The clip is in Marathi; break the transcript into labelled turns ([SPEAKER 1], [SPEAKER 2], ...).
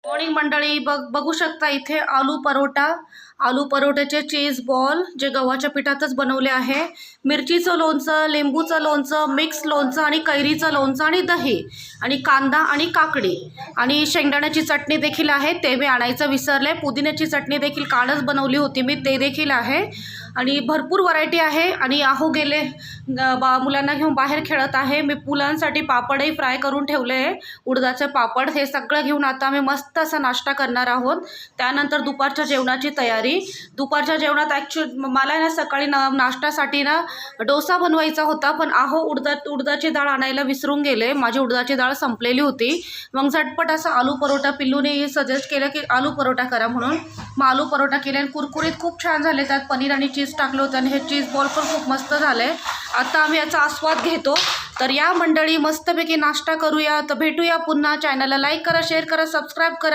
[SPEAKER 1] मॉर्निंग मंडळी, बघू शकता इथे आलू परोठा, आलू परोठ्याचे चीज बॉल जे गव्हाच्या पिठातच बनवले आहे. मिरचीचं लोणचं, लिंबूचं लोणचं, मिक्स लोणचं आणि कैरीचं लोणचं आणि दही आणि कांदा आणि काकडी आणि शेंगदाण्याची चटणी देखील आहे. ते मी आणायचं विसरले. पुदिन्याची चटणी देखील कालच बनवली होती मी, ते देखील आहे. आणि भरपूर व्हरायटी आहे. आणि आहो गेले मुलांना घेऊन बाहेर खेळत आहे. मी मुलांसाठी पापडही फ्राय करून ठेवले आहे, उडदाचे पापड. हे सगळं घेऊन आता आम्ही मस्त असा नाश्ता करणार आहोत. त्यानंतर दुपारच्या जेवणाची तयारी. दुपारच्या जेवणात मला ना सकाळी नाश्त्यासाठी ना डोसा बनवायचा होता, पण आहो उडदाची डाळ आणायला विसरून गेले. माझी उडदाची डाळ संपलेली होती. मग झटपट असा आलू परोठा, पिल्लूने सजेस्ट केलं की आलू परोठा करा म्हणून. मग आलू परोठा केले आणि कुरकुरीत खूप छान झाले. त्यात पनीर आणि चीज टाकलं होतं आणि हे चीज बॉल पण खूप मस्त झाले. आता आम्ही याचा आस्वाद घेतो. तर या मंडळी, मस्तपैकी नाश्ता करूया. तर भेटूया पुन्हा. चॅनलला लाईक करा, शेअर करा, सबस्क्राईब करा.